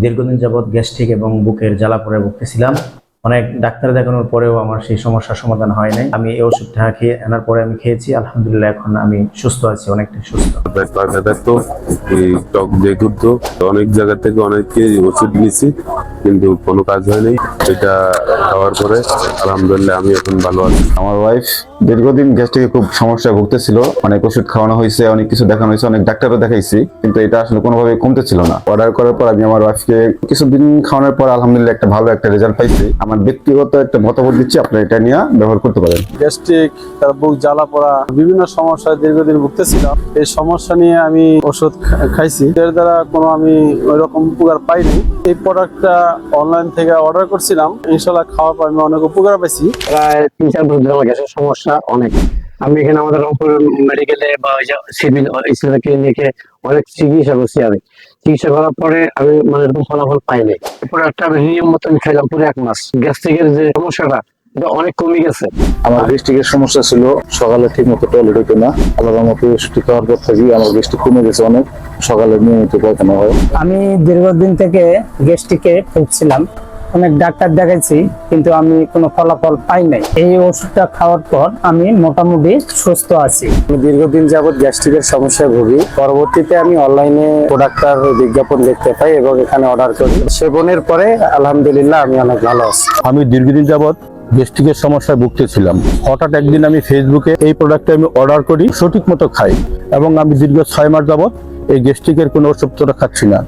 দীর্ঘদিন যাবৎ গ্যাস্ট্রিক এবং বুকের জ্বালাপোড়ায় ভুগতেছিলাম। অনেক ডাক্তার দেখানোর পরেও আমার সেই সমস্যার সমাধান হয় নাই। আমি এই ওষুধটা খেয়ে আনার পরে আমি খেয়েছি, আলহামদুলিল্লাহ এখন আমি সুস্থ আছি, অনেকটাই সুস্থ। তো এই টক দিয়ে দুধ অনেক জায়গা থেকে অনেকে ওষুধ নিয়েছি, কিন্তু কোনো কাজ হয়নি। এটা খাওয়ার পরে আলহামদুলিল্লাহ আমি এখন ভালো আছি। আমার ওয়াইফ দীর্ঘদিন গ্যাস্ট্রিকে খুব সমস্যায় ভুগতেছিল। অনেক ওষুধ খাওয়ানো হয়েছে, অনেক কিছু দেখানো হয়েছে, অনেক ডাক্তারও দেখাইছি, কিন্তু এটা আসলে কোনোভাবে কমতেছিল না। অর্ডার করার পর আমি আমার ওয়াইফকে কিছুদিন খাওয়ানোর পর আলহামদুলিল্লাহ একটা ভালো একটা রেজাল্ট পাইছি। আমার ব্যক্তিগত একটা মতামত দিচ্ছি, আপনারা এটা নিয়ে ব্যবহার করতে পারেন। গ্যাস্ট্রিক, বুক জ্বালা পড়া, বিভিন্ন সমস্যায় দীর্ঘদিন ভুগতেছিলাম। এই সমস্যা নিয়ে আমি ওষুধ খাইছি, এর দ্বারা কোনো আমি ওই রকম উপকার পাইনি। এই প্রোডাক্টটা অনলাইন থেকে অর্ডার করছিলাম, ইনশাল্লাহ খাওয়ার পর আমি অনেক উপকার পাইছি। প্রায় 3-4 বছর ধরে আমার গ্যাসের সমস্যা অনেক। আমি এখানে আমাদের রংপুর মেডিকেলে বা ওই যে সিভিল ক্লিনিকে অনেক চিকিৎসা করছি। আমি চিকিৎসা করার পরে আমি মানে এরকম ফলাফল পাইনি। প্রোডাক্টটা আমি নিয়ম মতো খাইলাম পুরো 1 মাস। গ্যাস্ট্রিকের যে সমস্যাটা এটা অনেক কমে গেছে। আমার গ্যাস্ট্রিকের সমস্যা ছিল, সকালে ঠিক মতো টয়লেট হইতো না। আলাদা মতো ওষুধ খাওয়ার পর থেকে আমার গ্যাস্ট্রিক কমে গেছে অনেক। সকালে নিয়মিত পায়খানা হয়। আমি দীর্ঘদিন থেকে গ্যাস্ট্রিকে ভুগছিলাম, অনেক ডাক্তার দেখাইছি, কিন্তু আমি কোনো ফলাফল পাই নাই। এই ওষুধটা খাওয়ার পর আমি মোটামুটি সুস্থ আছি। আমি দীর্ঘদিন যাবৎ গ্যাস্ট্রিকের সমস্যায় ভুগি। পরবর্তীতে আমি অনলাইনে প্রোডাক্টটার বিজ্ঞাপন দেখতে পাই এবং এখানে অর্ডার করি। সেবনের পরে আলহামদুলিল্লাহ আমি অনেক ভালো আছি। আমি দীর্ঘদিন যাবৎ গ্যাস্ট্রিকের সমস্যায় ভুগতেছিলাম। হঠাৎ একদিন আমি ফেসবুকে এই প্রোডাক্টটা আমি অর্ডার করি, সঠিক মতো খাই এবং আমি দীর্ঘ 6 মাস যাবৎ এই গ্যাস্ট্রিকের কোনো ওষুধ খাচ্ছি না।